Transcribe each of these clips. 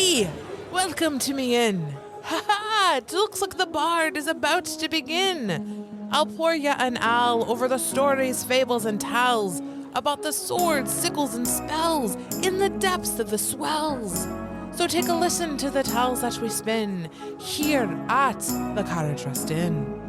Hey! Welcome to me inn. Ha ha! It looks like the bard is about to begin. I'll pour ya an ale over the stories, fables, and tales about the swords, sickles, and spells in the depths of the swells. So take a listen to the tales that we spin here at the Carriage Rest Inn.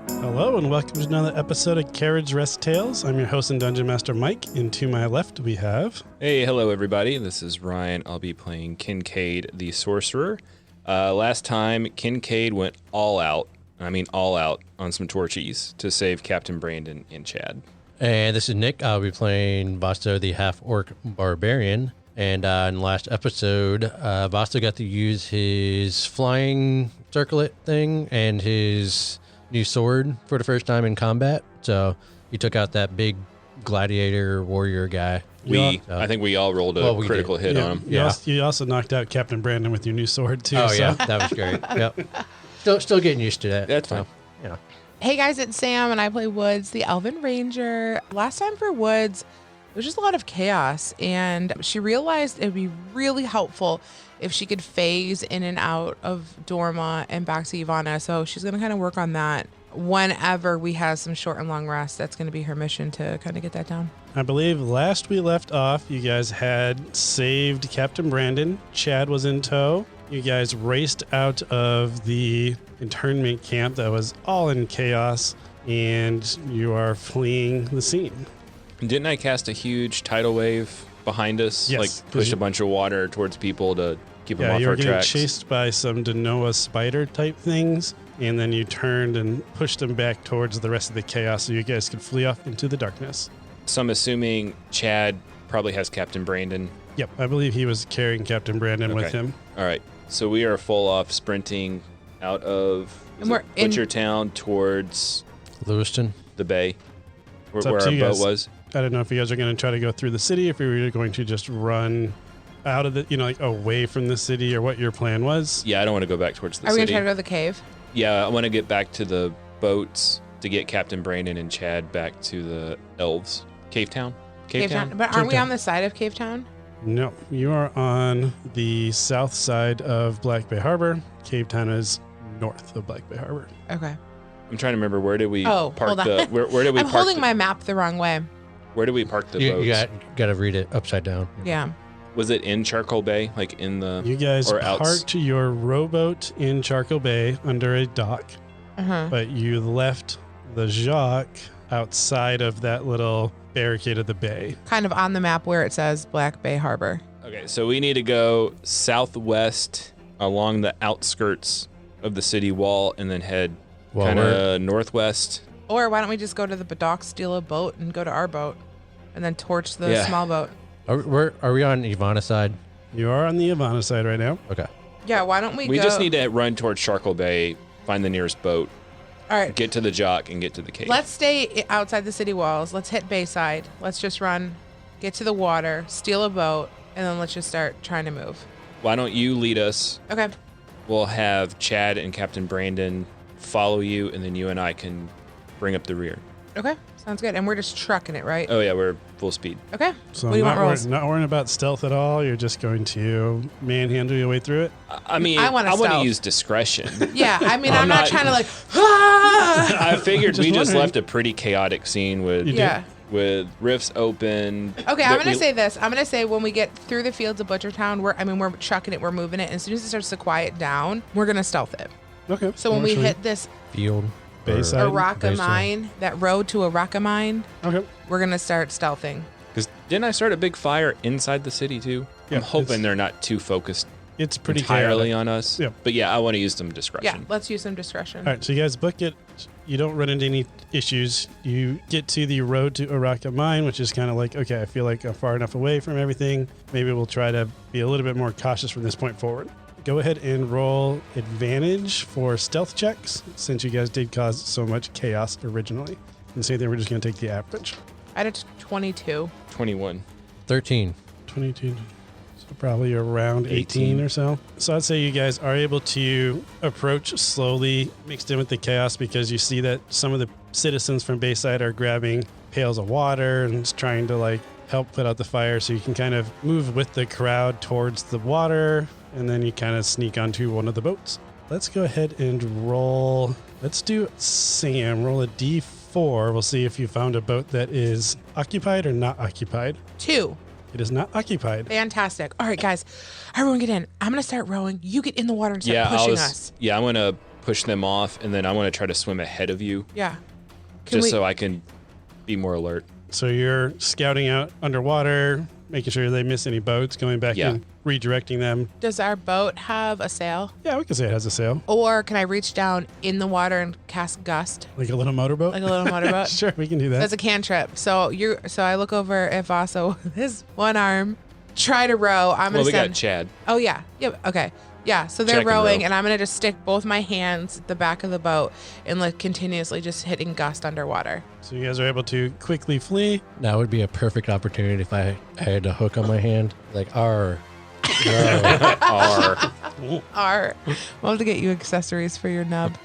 Hello and welcome to another episode of Carriage Rest Tales. I'm your host and Dungeon Master Mike, and to my left we have... Hey, hello everybody. This is Ryan. I'll be playing Kincaid the Sorcerer. Last time, Kincaid went all out on some torchies to save Captain Brandon and Chad. And this is Nick. I'll be playing Vasto the Half-Orc Barbarian. And in the last episode, Vasto got to use his flying circlet thing and his new sword for the first time in combat. So he took out that big gladiator warrior guy. I think we all rolled a critical hit on him. Yeah. You also knocked out Captain Brandon with your new sword too. Oh, yeah. That was great. Yep. Still getting used to that. That's fine. Yeah. Hey guys, it's Sam and I play Woods, the Elven Ranger. Last time for Woods, it was just a lot of chaos, and she realized it would be really helpful if she could phase in and out of Dorma and back to Ivana. So she's going to kind of work on that whenever we have some short and long rests. That's going to be her mission to kind of get that down. I believe last we left off, you guys had saved Captain Brandon. Chad was in tow. You guys raced out of the internment camp that was all in chaos, and you are fleeing the scene. Didn't I cast a huge tidal wave behind us? Yes. Like push a bunch of water towards people to keep them off you were our getting tracks? chased by some Denoa spider type things, and then you turned and pushed them back towards the rest of the chaos so you guys could flee off into the darkness. So I'm assuming Chad probably has Captain Brandon. Yep, I believe he was carrying Captain Brandon with him. All right. So we are full off sprinting out of Butchertown towards Lewiston, the bay, where up our to you boat guys. was. I don't know if you guys are going to try to go through the city, if you were going to just run out of the, away from the city, or what your plan was. Yeah, I don't want to go back towards the Are we city. going to try to go to the cave? Yeah, I want to get back to the boats to get Captain Brandon and Chad back to the elves. Cave Town? Cave Town. But aren't we on the side of Cave Town? No, you are on the south side of Black Bay Harbor. Cave Town is north of Black Bay Harbor. Okay. I'm trying to remember, where did we park hold on. the... Where did we I'm park holding my map the wrong way. Where did we park the boats? You got to read it upside down. Yeah. Was it in Charcoal Bay? Like in the... You guys or parked your rowboat in Charcoal Bay under a dock, but you left the Jacques outside of that little barricade of the bay. Kind of on the map where it says Black Bay Harbor. Okay, so we need to go southwest along the outskirts of the city wall and then head kind of northwest. Or why don't we just go to the dock, steal a boat, and go to our boat, and then torch the small boat? Are we on Ivana's side? You are on the Ivana side right now. Okay. Yeah, why don't we go? We just need to run towards Charcoal Bay, find the nearest boat, all right, get to the Jock, and get to the cave. Let's stay outside the city walls. Let's hit Bayside. Let's just run, get to the water, steal a boat, and then let's just start trying to move. Why don't you lead us? Okay. We'll have Chad and Captain Brandon follow you, and then you and I can bring up the rear. Okay, sounds good. And we're just trucking it, right? Oh, yeah, we're full speed. Okay. So what do you want rolls? Not worrying about stealth at all. You're just going to manhandle your way through it. I mean, I I want want to stealth. use discretion. Yeah, I mean, I'm not trying to like, ah! I figured we just wondering. left a pretty chaotic scene with with rifts open. Okay, I'm gonna say this. I'm gonna say when we get through the fields of Butchertown, we're chucking it, we're moving it, and as soon as it starts to quiet down, we're gonna stealth it. Okay. So when we hit this Field. Bayside. Araka mine, that road to Araka mine, Okay. we're gonna start stealthing. Because didn't I start a big fire inside the city too? Yeah, I'm hoping they're not too focused It's pretty entirely chaotic. on us. Yeah. But yeah, I want to use some Yeah, discretion. let's use some discretion. All right, so you guys book it. You don't run into any issues. You get to the road to Araka Mine, which is kind of like, okay, I feel like I'm far enough away from everything. Maybe we'll try to be a little bit more cautious from this point forward. Go ahead and roll advantage for stealth checks, since you guys did cause so much chaos originally. And say that we're just going to take the average. I did 22. 21. 13. 22. So probably around 18 or so. So I'd say you guys are able to approach slowly, mixed in with the chaos, because you see that some of the citizens from Bayside are grabbing pails of water and trying to like help put out the fire so you can kind of move with the crowd towards the water, and then you kind of sneak onto one of the boats. Let's go ahead and roll. Let's do Sam. Roll a D4. We'll see if you found a boat that is occupied or not occupied. 2. It is not occupied. Fantastic. All right, guys. Everyone get in. I'm going to start rowing. You get in the water and start pushing us. Yeah, I'm going to push them off, and then I want to try to swim ahead of you. Yeah. So I can be more alert. So you're scouting out underwater, making sure they miss any boats, going back and redirecting them. Does our boat have a sail? Yeah, we can say it has a sail. Or can I reach down in the water and cast gust? Like a little motorboat? Like a little motorboat? Sure, we can do that. That's a cantrip. So I look over at Vaso with his one arm, try to row. We got Chad. Oh, yeah. Yeah. Okay. Yeah. So they're Chad can rowing, row. and I'm going to just stick both my hands at the back of the boat and like continuously just hitting gust underwater. So you guys are able to quickly flee. That would be a perfect opportunity if I had a hook on my hand. Like, R. R. We'll have to get you accessories for your nub.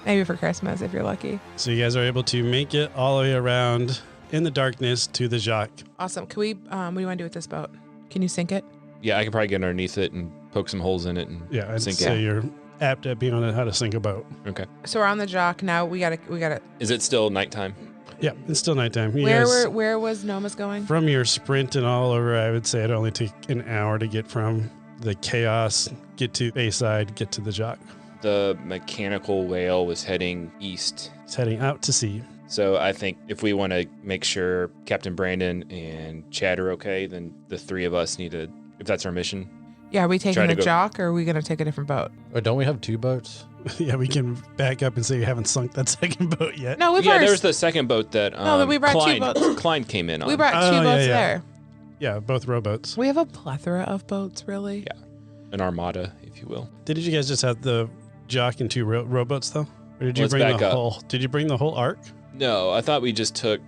Maybe for Christmas if you're lucky. So you guys are able to make it all the way around in the darkness to the Jacques. Awesome. Can we, what do you want to do with this boat? Can you sink it? Yeah, I can probably get underneath it and poke some holes in it and I'd sink say it. you're apt at being on how to sink a boat. Okay. So we're on the Jock now. We gotta. Is it still nighttime? Yeah, it's still nighttime. You guys, Where was Nomus going? from your sprint and all over, I would say it only take an hour to get from the chaos, get to Bayside, get to the Jacques. The mechanical whale was heading east. It's heading out to sea. So I think if we want to make sure Captain Brandon and Chad are okay, then the three of us need to, if that's our mission. Yeah, are we taking Try to the go- Jock or are we gonna take a different boat? Or don't we have 2 boats? Yeah, we can back up and say you haven't sunk that second boat yet. No, we've Yeah, already. there's the second boat that we brought 2 Klein, boats. Klein came in on. We brought 2 Oh, boats yeah. there. Yeah, both rowboats. We have a plethora of boats, really. Yeah. An armada, if you will. Did you guys just have the Jacques and 2 rowboats though? Or did you Let's bring back the up. whole? Did you bring the whole arc? No, I thought we just took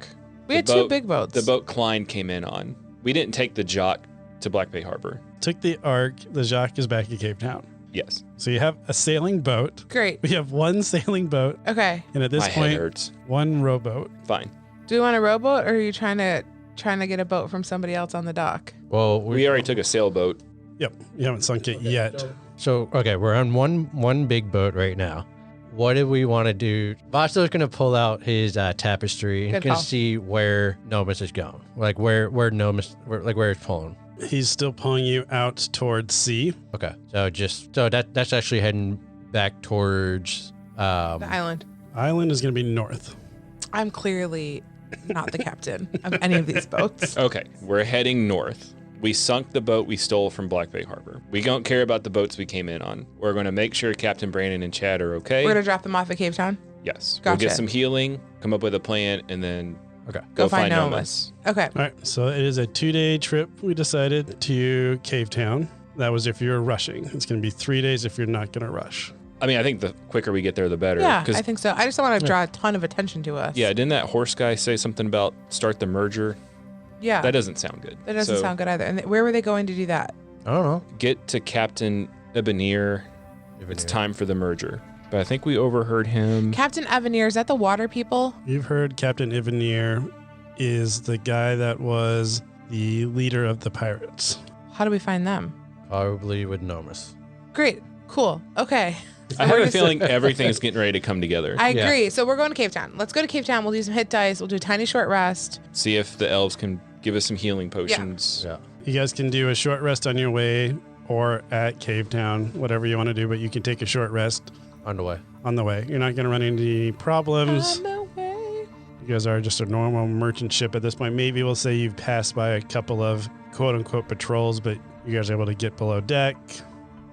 We the had 2 boat- big boats. the boat Klein came in on. We didn't take the Jock to Black Bay Harbor. Took the arc. The Jacques is back at Cape Town. Yes. So you have a sailing boat. Great. We have 1 sailing boat, Okay. and at this My head point, hurts. 1 rowboat. Fine. Do we want a rowboat or are you trying to get a boat from somebody else on the dock? Well, We already took a sailboat. Yep, you haven't sunk it yet. So, okay, we're on one big boat right now. What do we want to do? Vasto's going to pull out his tapestry and Good going to call. see where Nomus is going. Like where Nomus, where it's pulling. He's still pulling you out towards sea. Okay. So that's actually heading back towards The island. Island is going to be north. I'm clearly not the captain of any of these boats. Okay, we're heading north. We sunk the boat we stole from Black Bay Harbor. We don't care about the boats we came in on. We're going to make sure Captain Brandon and Chad are okay. We're gonna drop them off at Cape Town. Yes. We'll Gotcha. get some healing, come up with a plan, and then Go find Nomus. Nomus. Okay. All right, so it is a 2-day trip. We decided to Cave Town. That was if you're rushing. It's going to be 3 days if you're not going to rush. I mean, I think the quicker we get there, the better. Yeah, 'Cause- I think so. I just don't want to draw a ton of attention to us. yeah, didn't that horse guy say something about start the merger? Yeah. That doesn't sound good. That doesn't So sound good either. And where were they going to do that? I don't know. Get to Captain Ebeneer. It's time for the merger. But I think we overheard him. Captain Eveneer, is that the water people? You've heard Captain Ivanir is the guy that was the leader of the pirates. How do we find them? Probably with Nomus. Great. Cool. Okay. I have a feeling everything's getting ready to come together. I agree. So we're going to Cape Town. Let's go to Cape Town. We'll do some hit dice. We'll do a tiny short rest. See if the elves can give us some healing potions. Yeah. You guys can do a short rest on your way or at Cave Town, whatever you want to do, but you can take a short rest On the way. on the way. You're not going to run into any problems. On the way. You guys are just a normal merchant ship at this point. Maybe we'll say you've passed by a couple of quote unquote patrols, but you guys are able to get below deck.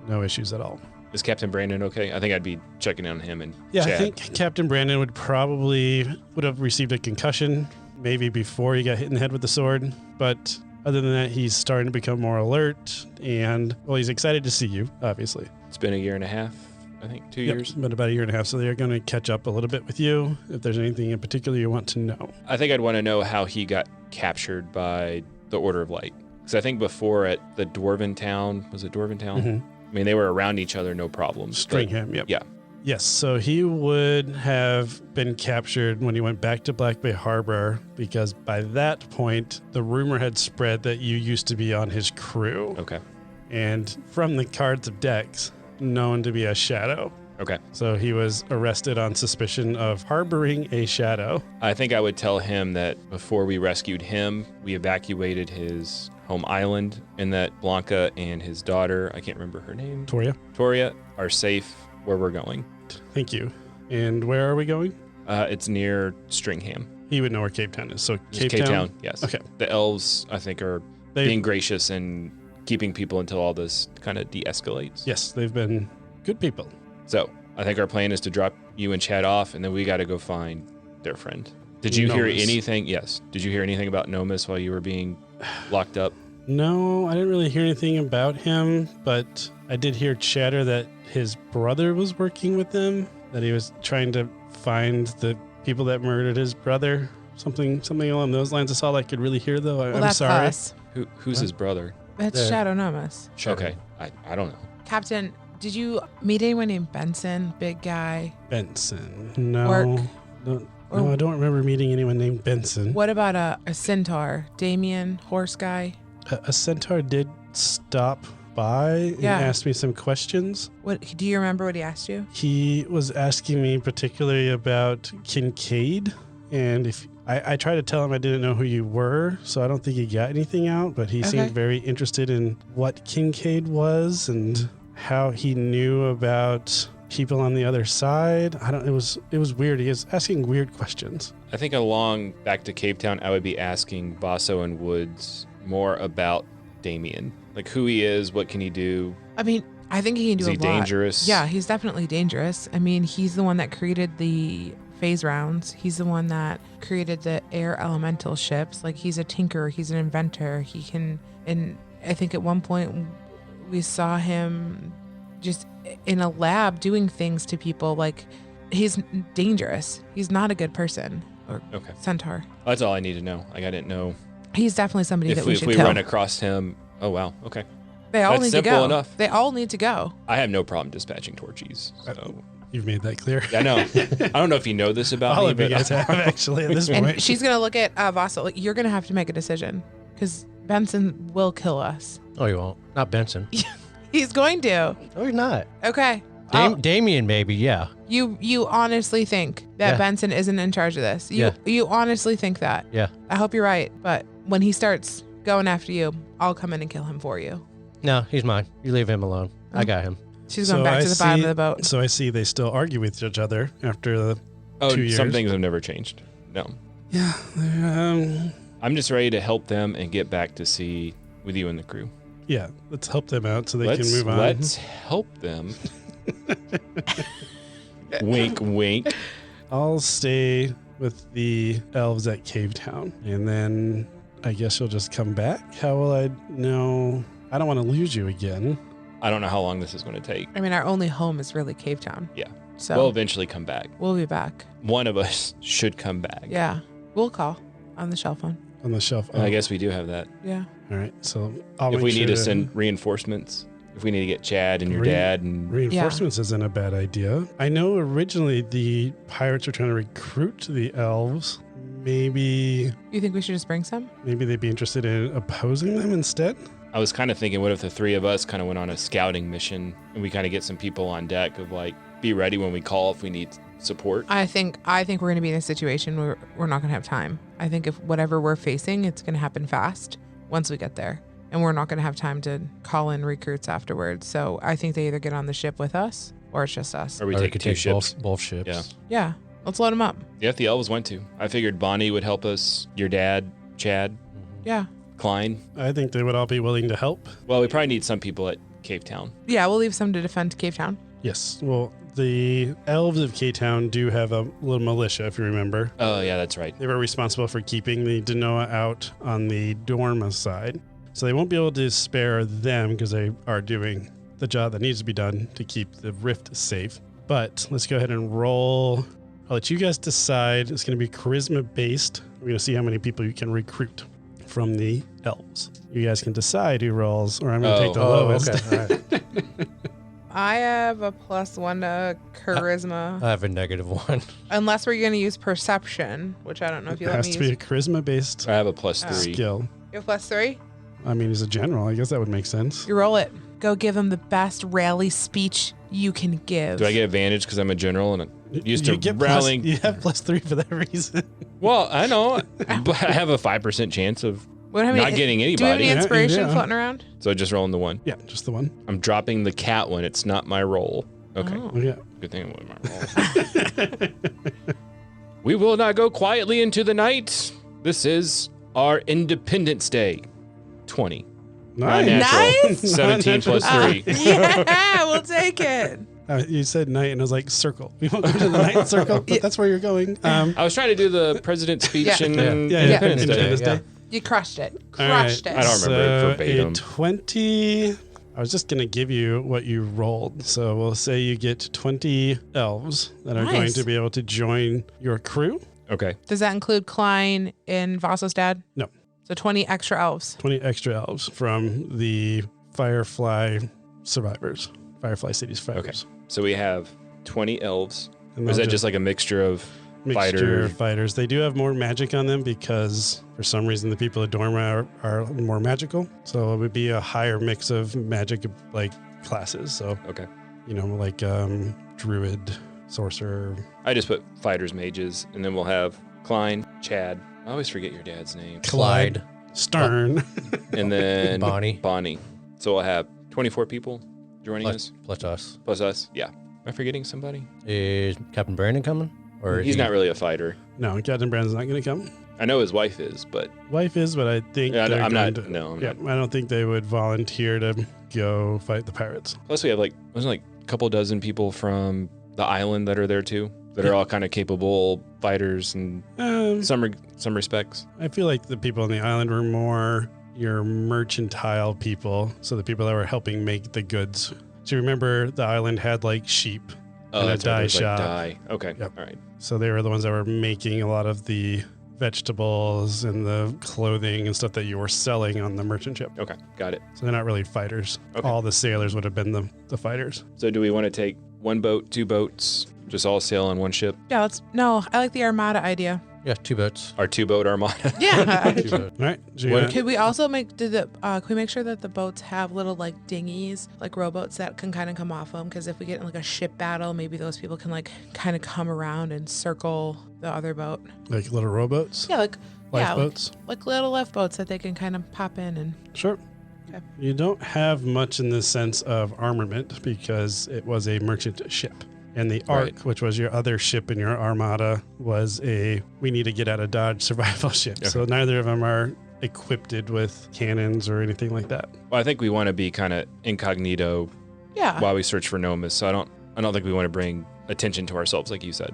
No issues at all. Is Captain Brandon okay? I think I'd be checking in on him and Yeah, Chad. I think Captain Brandon would have received a concussion maybe before he got hit in the head with the sword. But other than that, he's starting to become more alert and, well, he's excited to see you, obviously. It's been a year and a half, I think, 2 Yep, years. but about a year and a half. So they're going to catch up a little bit with you if there's anything in particular you want to know. I think I'd want to know how he got captured by the Order of Light. Because I think before at the Dwarven Town, was it Dwarven Town? Mhm. I mean, they were around each other, no problems. but- Stringham, yep. Yeah. Yes, so he would have been captured when he went back to Black Bay Harbor because by that point, the rumor had spread that you used to be on his crew. Okay. And from the cards of Dex, known to be a shadow. Okay. So he was arrested on suspicion of harboring a shadow. I think I would tell him that before we rescued him, we evacuated his home island and that Blanca and his daughter, I can't remember her name, Toria, are safe where we're going. Thank you. And where are we going? It's near Stringham. He would know where Cape Town is. So Cape Town, yes. Okay. The elves, I think, are being gracious and keeping people until all this kind of de-escalates. Yes, they've been good people. So I think our plan is to drop you and Chad off, and then we got to go find their friend. Did you hear anything? Yes. Did you hear anything about Nomus while you were being locked up? No, I didn't really hear anything about him, but I did hear chatter that his brother was working with them, that he was trying to find the people that murdered his brother. Something along those lines. That's all I could really hear, though. I'm that's sorry. us. Who's his brother? It's Shadow Nomus. Okay. I don't know. Captain, did you meet anyone named Benson? Big guy. Benson. No. Orc. No, I don't remember meeting anyone named Benson. What about a centaur? Damien, horse guy? A centaur did stop by and ask me some questions. What do you remember what he asked you? He was asking me particularly about Kincaid, and if I tried to tell him I didn't know who you were, so I don't think he got anything out, but he seemed very interested in what Kincaid was and how he knew about people on the other side. It was weird. He was asking weird questions. I think along back to Cape Town, I would be asking Basso and Woods more about Damien. Like who he is, what can he do? I mean, I think he can do a lot. Is he dangerous? Yeah, he's definitely dangerous. I mean, he's the one that created the phase rounds. He's the one that created the air elemental ships. Like he's a tinkerer, he's an inventor. He can, and I think at one point we saw him just in a lab doing things to people. Like he's dangerous. He's not a good person or centaur. That's all I need to know. Like I didn't know. He's definitely somebody that we should kill. If we run across him, oh wow, okay. They all need to go. Simple enough. They all need to go. I have no problem dispatching Torchies. So. You've made that clear. I know. I don't know if you know this about all me, of you guys have actually at this point. And she's gonna look at Vasa. Like you're gonna have to make a decision because Benson will kill us. Oh, you won't. Not Benson. He's going to. No, he's not. Okay. Damien, maybe. Yeah. You honestly think that Benson isn't in charge of this? You honestly think that? Yeah. I hope you're right. But when he starts going after you, I'll come in and kill him for you. No, he's mine. You leave him alone. I got him. She's going back to the bottom of the boat. So I see they still argue with each other after the 2 years. Some things have never changed. No. Yeah. I'm just ready to help them and get back to sea with you and the crew. Yeah. Let's help them out so they can move on. Let's help them. Wink, wink. I'll stay with the elves at Cave Town, and then I guess you'll just come back. How will I know? I don't want to lose you again. I don't know how long this is going to take. I mean, our only home is really Cave Town. Yeah. So we'll eventually come back. We'll be back. One of us should come back. Yeah. We'll call on the shelf phone. On the shelf. I guess we do have that. Yeah. All right. So if we need to send reinforcements, if we need to get Chad and your dad and reinforcements isn't a bad idea. I know originally the pirates were trying to recruit the elves. Maybe you think we should just bring some? Maybe they'd be interested in opposing them instead. I was kind of thinking, what if the three of us kind of went on a scouting mission and we kind of get some people on deck of like, be ready when we call if we need support? I think we're going to be in a situation where we're not going to have time. I think if whatever we're facing, it's going to happen fast once we get there. And we're not going to have time to call in recruits afterwards. So I think they either get on the ship with us or it's just us. Or we take two ships. Both ships. Yeah. Yeah. Let's load them up. Yeah, if the elves went to. I figured Bonnie would help us, your dad, Chad. Yeah. Klein. I think they would all be willing to help. Well, we probably need some people at Cave Town. Yeah, we'll leave some to defend Cave Town. Yes. Well, the elves of Cave Town do have a little militia, if you remember. Oh, yeah, that's right. They were responsible for keeping the Denoa out on the Dorma side. So they won't be able to spare them because they are doing the job that needs to be done to keep the rift safe. But let's go ahead and roll. I'll let you guys decide. It's going to be charisma based. We're going to see how many people you can recruit from the elves. You guys can decide who rolls, or I'm going to take the lowest. Okay. All right. I have a +1 to charisma. I have a -1. Unless we're going to use perception, which I don't know if you It let has me to be use. a charisma-based I have a +3. skill. You have +3? I mean, he's a general. I guess that would make sense. You roll it. Go give him the best rally speech you can give. Do I get advantage because I'm a general and I'm used to You get rallying? you have +3 for that reason. Well, I know, but I have a 5% chance of What, how many- not getting Do we have any anybody. Yeah, inspiration yeah. floating around? So just rolling the 1. Yeah, just the one. I'm dropping the cat one. It's not my roll. Okay. Oh. Oh, yeah. Good thing it wasn't my roll. We will not go quietly into the night. This is our Independence Day. 20. Nice. Not-natural. Nice. 17 plus 3. Yeah, we'll take it. You said night, and I was like, circle. We won't go to the night circle, but that's where you're going. I was trying to do the president's speech Yeah. and Yeah, Independence Day. Independence yeah. Day. You crushed it. All Crushed right. it. I don't remember So verbatim. a 20. I was just going to give you what you rolled. So we'll say you get 20 elves that are going Nice. to be able to join your crew. Okay. Does that include Klein and Vasso's dad? No. So 20 extra elves. 20 extra elves from the Firefly survivors. Firefly City's fighters. So we have 20 elves. And Or is they'll that just like a mixture of mixture fighters? fighters? They do have more magic on them because for some reason the people at Dorma are more magical. So it would be a higher mix of magic like classes. So, Okay. like druid, sorcerer. I just put fighters, mages, and then we'll have Klein, Chad. I always forget your dad's name. Clyde. Stern. And then Bonnie. So we'll have 24 people joining us, Plus us. plus us. Yeah. Am I forgetting somebody? Is Captain Brandon coming? Or He's not really a fighter. No, Captain Brandon's not going to come. I know his wife is, but Wife is, but I think yeah, they're I'm going not. to. No, I'm Yeah, not. I don't think they would volunteer to go fight the pirates. Plus, we have wasn't a couple dozen people from the island that are there too, that are all kind of capable fighters in some respects. I feel like the people on the island were more your mercantile people, so the people that were helping make the goods. So you remember the island had like sheep and a that's right, dye there's, shop. Dye. Okay. Yep. All right. So they were the ones that were making a lot of the vegetables and the clothing and stuff that you were selling on the merchant ship. Okay. Got it. So they're not really fighters. Okay. All the sailors would have been the fighters. So do we want to take one boat, 2 boats, just all sail on one ship? Yeah, I like the Armada idea. Yeah, 2 boats. Our 2-boat armada? Yeah. 2 boats. All right. So you What- got- Could we also can we make sure that the boats have little like dinghies, like rowboats that can kind of come off them? Because if we get in like a ship battle, maybe those people can like kind of come around and circle the other boat. like little rowboats? Yeah, Lifeboats? like little lifeboats that they can kind of pop in and. Sure. Okay. You don't have much in the sense of armament because it was a merchant ship. And the Ark, Right. which was your other ship in your armada, was we need to get out of Dodge survival ship. Okay. So neither of them are equipped with cannons or anything like that. Well, I think we want to be kind of incognito Yeah. while we search for Nomus. So I don't think we want to bring attention to ourselves, like you said.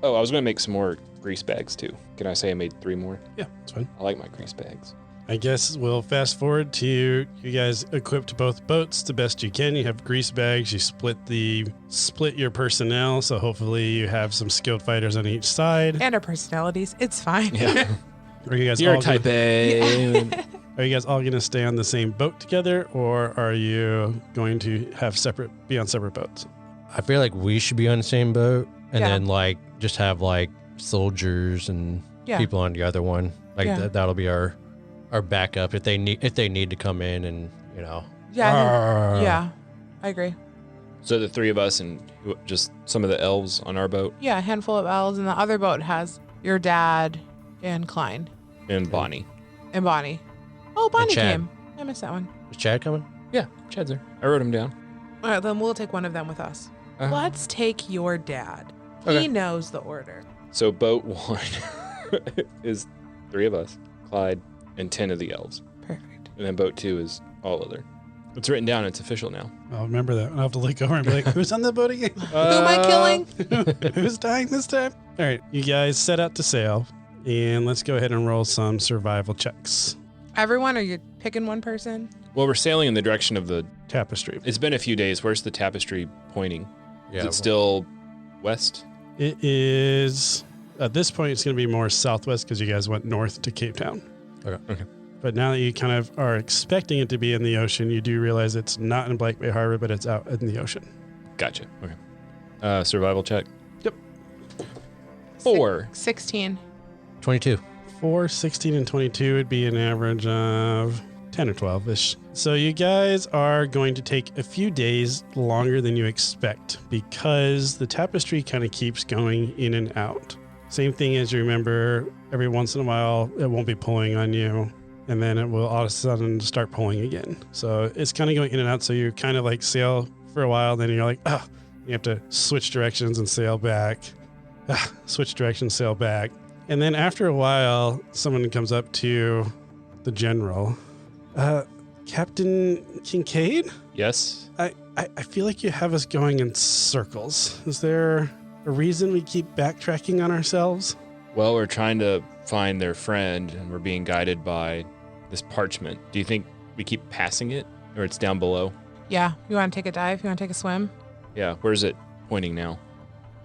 Oh, I was going to make some more grease bags too. Can I say I made 3 more? Yeah, that's fine. I like my grease bags. I guess we'll fast forward to you guys equipped both boats the best you can. You have grease bags. You split your personnel. So hopefully you have some skilled fighters on each side. And our personalities. It's fine. Yeah. Are you guys You're all type A. Are you guys all going to stay on the same boat together, or are you going to be on separate boats? I feel like we should be on the same boat and Yeah. then like just have like soldiers and Yeah. people on the other one. Like Yeah. that'll be our backup if they need to come in and Yeah. Yeah. I agree. So the 3 of us and just some of the elves on our boat Yeah, a handful of elves, and the other boat has your dad and Klein and Bonnie. and Bonnie. Oh, Bonnie Chad. came. I missed that one. Is Chad coming? Yeah, Chad's there. I wrote him down. All right, then we'll take one of them with us. Uh-huh. Let's take your dad. Okay. He knows the order. So boat 1 is 3 of us, Clyde, and 10 of the elves. Perfect. And then boat 2 is all other. It's written down. It's official now. I'll remember that. I'll have to look over and be like, who's on the boat again? Who am I killing? Who's dying this time? All right, you guys set out to sail, and let's go ahead and roll some survival checks. Everyone, are you picking one person? Well, we're sailing in the direction of the... Tapestry. It's been a few days. Where's the tapestry pointing? Yeah. Is it still west? It is, at this point, it's going to be more southwest because you guys went north to Cape Town. Okay. But now that you kind of are expecting it to be in the ocean, you do realize it's not in Black Bay Harbor, but it's out in the ocean. Gotcha. Okay. Survival check. Yep. 4. 16. 22. 4, 16, and 22 would be an average of 10 or 12-ish. So you guys are going to take a few days longer than you expect because the tapestry kind of keeps going in and out. Same thing as you remember, every once in a while, it won't be pulling on you, and then it will all of a sudden start pulling again. So it's kind of going in and out. So you kind of like sail for a while, then you're like, oh, you have to switch directions and sail back. Switch directions, sail back. And then after a while, someone comes up to the general. Captain Kincaid? Yes. I feel like you have us going in circles. Is there a reason we keep backtracking on ourselves? Well, we're trying to find their friend, and we're being guided by this parchment. Do you think we keep passing it, or it's down below? Yeah. You want to take a dive? You want to take a swim? Yeah. Where's it pointing now?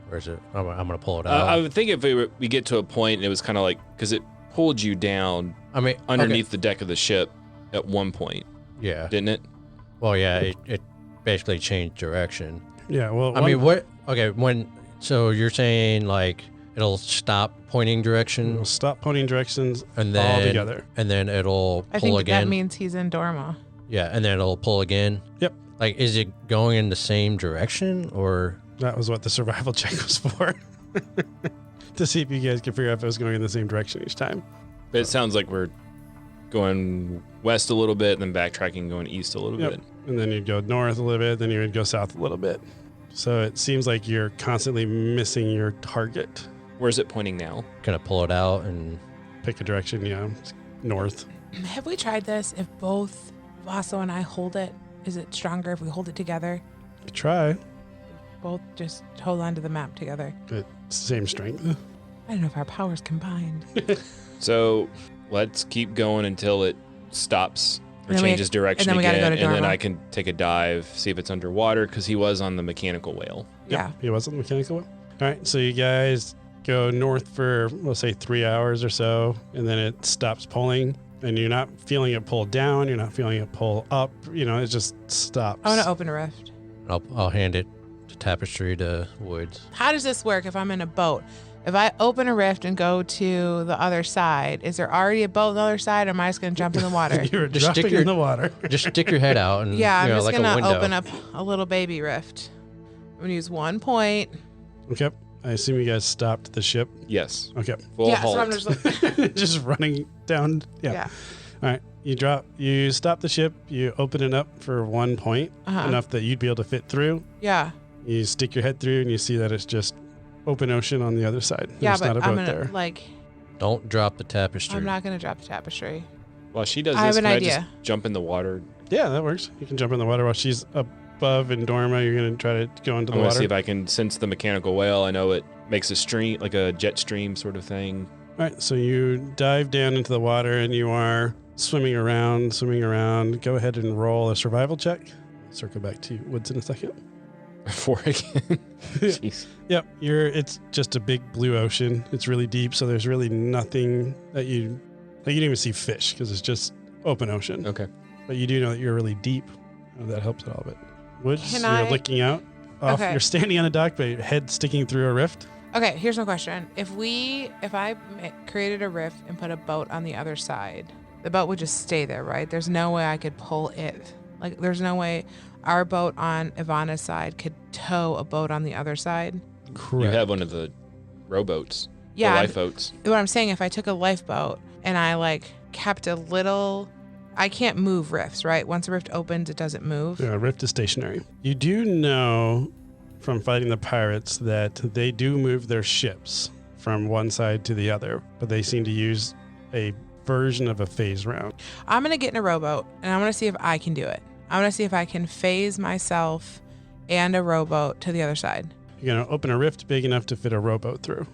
Where's it? I'm going to pull it out. I would think if we get to a point, and it was kind of like, because it pulled you down underneath the deck of the ship at one point, yeah. didn't it? Well, yeah, it basically changed direction. Yeah, well... So you're saying, like, it'll stop pointing direction? We'll stop pointing directions and then, altogether. And then it'll pull I think again? that means he's in Dorma. Yeah, and then it'll pull again? Yep. Like, is it going in the same direction, or... That was what the survival check was for. To see if you guys could figure out if it was going in the same direction each time. But it sounds like we're going west a little bit, and then backtracking, going east a little bit. And then you'd go north a little bit, then you would go south a little bit. So it seems like you're constantly missing your target. Where's it pointing now? Kind of pull it out and... Pick a direction, north. Have we tried this? If both Vaso and I hold it, is it stronger if we hold it together? Try. Both just hold on to the map together. It's same strength. I don't know if our powers combined. So let's keep going until it stops or And then changes direction and then we again, gotta go to and then Dharma. I can take a dive, see if it's underwater, because he was on the mechanical whale. Yeah. He wasn't mechanical. All right, so you guys go north for, let's say, 3 hours or so, and then it stops pulling, and you're not feeling it pull down, you're not feeling it pull up, it just stops. I want to open a rift. I'll hand it to Tapestry to Woods. How does this work if I'm in a boat? If I open a rift and go to the other side, is there already a boat on the other side, or am I just going to jump in the water? You're Just dropping stick your- in the water. Just stick your head out and Yeah, I'm just like going a to window. open up a little baby rift. I'm going to use 1 point. Okay, I assume you guys stopped the ship. Yes. Okay. Full yeah, halt. so I'm just like, Just running down. yeah. All right, you stop the ship, you open it up for 1 point, Uh-huh. enough that you'd be able to fit through. Yeah. You stick your head through and you see that it's just open ocean on the other side. Yeah, There's but not a I'm boat going there. to, like, Don't drop the Tapestry. I'm not going to drop the tapestry. While she does I have this, an can I idea. just jump in the water? Yeah, that works. You can jump in the water while she's above in Dorma. You're going to try to go into I'm the going to water. see if I can sense the mechanical whale. I know it makes a stream, like a jet stream sort of thing. All right, so you dive down into the water and you are swimming around. Go ahead and roll a survival check. Circle back to Woods in a second. 4 again. Jeez. Yep, it's just a big blue ocean. It's really deep, so there's really nothing that you don't even see fish because it's just open ocean. Okay. But you do know that you're really deep. That helps a little bit. Woods, Can you're I- looking out. Off, Okay. You're standing on a dock, but your head sticking through a rift. Okay, here's my question. If I created a rift and put a boat on the other side, the boat would just stay there, right? There's no way I could pull it. Like, there's no way our boat on Ivana's side could tow a boat on the other side. Correct. You have one of the rowboats. Yeah, The I'm- lifeboats. What I'm saying, if I took a lifeboat and I kept a little, I can't move rifts, right? Once a rift opens, it doesn't move. Yeah, rift is stationary. You do know from fighting the pirates that they do move their ships from one side to the other, but they seem to use a version of a phase round. I'm gonna get in a rowboat and I'm gonna see if I can do it. I'm gonna see if I can phase myself and a rowboat to the other side. You're going to open a rift big enough to fit a rowboat through.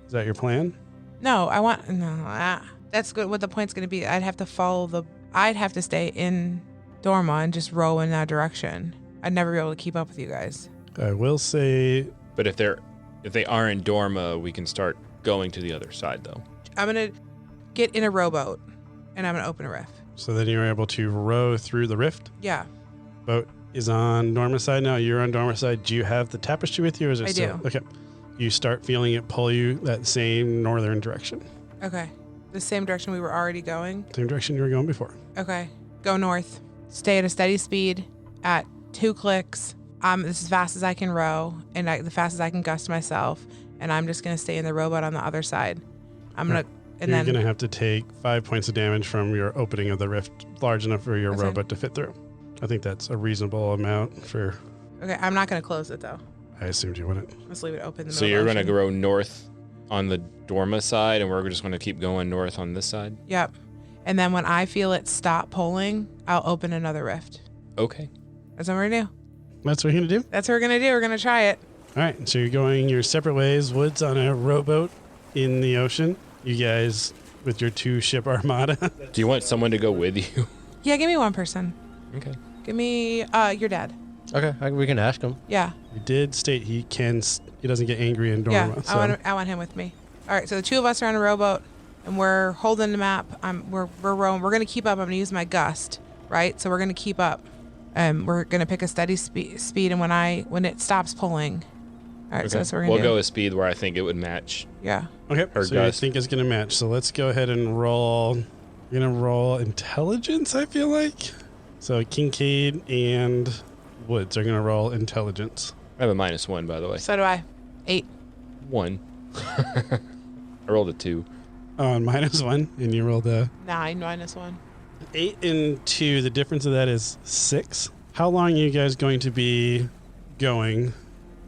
Is that your plan? No, that's good. What the point's gonna be? I'd have to stay in Dorma and just row in that direction. I'd never be able to keep up with you guys. I will say, But if they are in Dorma, we can start going to the other side, though. I'm gonna get in a rowboat and I'm going to open a rift. So then you're able to row through the rift. Yeah, Boat is on Norma's side now. You're on Norma's side. Do you have the tapestry with you, or is it I still? do. Okay. You start feeling it pull you that same northern direction. okay. The same direction we were already going. Same direction you were going before. Okay, go north. Stay at a steady speed at 2 clicks. This is as fast as I can row, and the fastest I can gust myself. And I'm just gonna stay in the rowboat on the other side. You're going to have to take 5 points of damage from your opening of the rift, large enough for your Okay. rowboat to fit through. I think that's a reasonable amount for. Okay, I'm not gonna close it though. I assumed you wouldn't. Let's leave it open. In the So middle you're of going the to ocean. go north on the Dorma side, and we're just going to keep going north on this side? Yep. And then when I feel it stop pulling, I'll open another rift. Okay. That's what we're gonna do. That's what you're going to do? That's what we're gonna do. We're gonna try it. All right. So you're going your separate ways. Woods on a rowboat in the ocean. You guys with your 2-ship armada. Do you want someone to go with you? Yeah, give me one person. Okay. Give me your dad. Okay, we can ask him. Yeah. He did state he doesn't get angry in Dorma. Yeah. So. I want him with me. All right. So the 2 of us are on a rowboat, and we're holding the map. We're rowing. We're gonna keep up. I'm gonna use my gust. Right. So we're gonna keep up. We're gonna pick a steady speed, and when it stops pulling. All right. So that's what we're gonna We'll do. go a speed where I think it would match. Yeah. Okay, Or so gust. you think it's going to match. So let's go ahead and roll. You're going to roll intelligence, I feel like. So Kincaid and Woods are going to roll intelligence. I have a -1, by the way. So do I. 8. 1. I rolled a 2. Oh, and -1, and you rolled a 9 minus 1. 8 and 2. The difference of that is 6. How long are you guys going to be going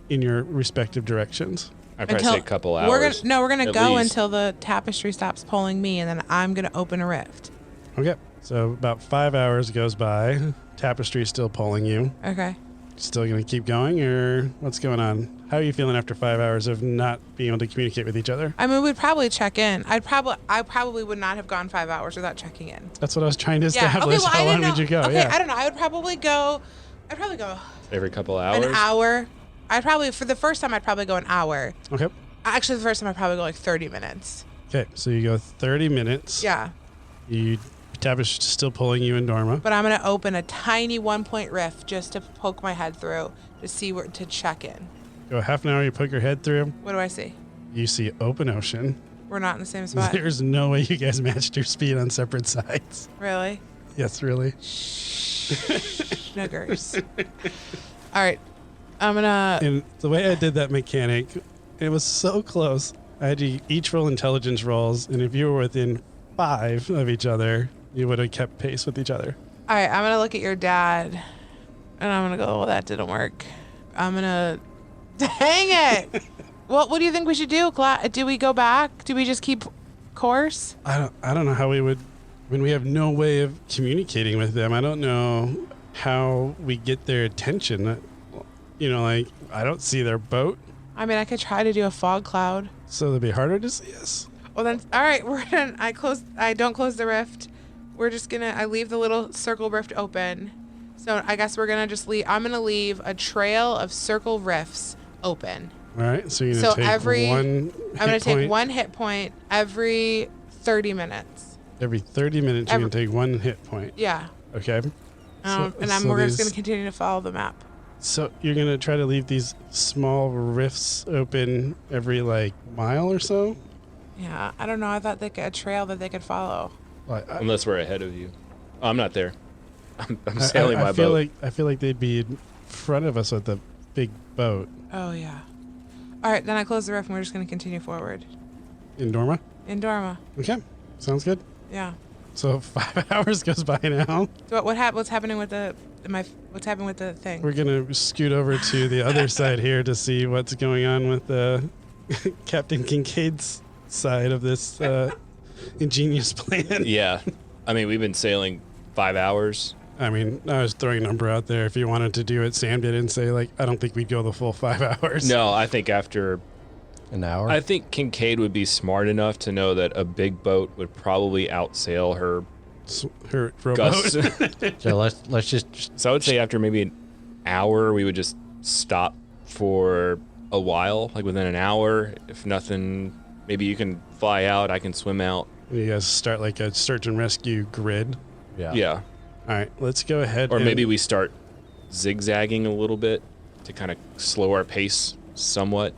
in your respective directions? I'd probably say a couple hours. We're gonna at go least. until the tapestry stops pulling me, and then I'm gonna open a rift. Okay, so about 5 hours goes by. Tapestry is still pulling you. Okay. Still going to keep going, or what's going on? How are you feeling after 5 hours of not being able to communicate with each other? I mean, we'd probably check in. I probably would not have gone 5 hours without checking in. That's what I was trying to Yeah. establish. Okay. Well, How I long didn't know. would you go? Okay. Yeah. I don't know. I'd probably go Every couple hours? an hour. For the first time, I'd probably go an hour. Okay. Actually, the first time I'd probably go like 30 minutes. Okay. So you go 30 minutes. Yeah. Tapestry's still pulling you in Dorma. But I'm gonna open a tiny 1-point rift just to poke my head through to see to check in. Go half an hour. You poke your head through. What do I see? You see open ocean. We're not in the same spot. There's no way you guys matched your speed on separate sides. Really? Yes, really. Snuggers. All right. I'm gonna. And the way I did that mechanic, it was so close. I had you each roll intelligence rolls, and if you were within 5 of each other, you would have kept pace with each other. All right. I'm gonna look at your dad, and I'm gonna go. Well, that didn't work. I'm gonna. Dang it! What do you think we should do, Do we go back? Do we just keep course? I don't know how we would, when we have no way of communicating with them. I don't know how we get their attention. Like I don't see their boat, I mean, I could try to do a fog cloud. so it'd be harder to see us. Well then, all right. I don't close the rift. I leave the little circle rift open. So I guess we're gonna just leave. I'm gonna leave a trail of circle rifts open. All right, so you're So gonna take I'm gonna take 1 hit point every 30 minutes. every 30 minutes. You're gonna take 1 hit point. Yeah. Okay. We're just gonna continue to follow the map. So you're gonna try to leave these small rifts open every mile or so. Yeah. I don't know. I thought a trail that they could follow. Unless we're ahead of you. Oh, I'm not there. I'm sailing my boat. I feel like they'd be in front of us with the big boat Oh yeah. All right. Then I close the rift, and we're just gonna continue forward in Dorma. in Dharma. Okay, sounds good. Yeah. So 5 hours goes by now. So what's happening with what's happening with the thing? We're gonna scoot over to the other side here to see what's going on with Captain Kincaid's side of this ingenious plan. Yeah. I mean, we've been sailing 5 hours. I mean, I was throwing a number out there. If you wanted to do it, Sam did and say I don't think we'd go the full 5 hours. No, I think after An hour? I think Kincaid would be smart enough to know that a big boat would probably outsail her Her rowboat. gusts. So let's just So I would say after maybe an hour, we would just stop for a while, within an hour. If nothing, maybe you can fly out, I can swim out. You guys start like a search and rescue grid. Yeah. All right, let's go ahead. Or maybe we start zigzagging a little bit to kind of slow our pace somewhat.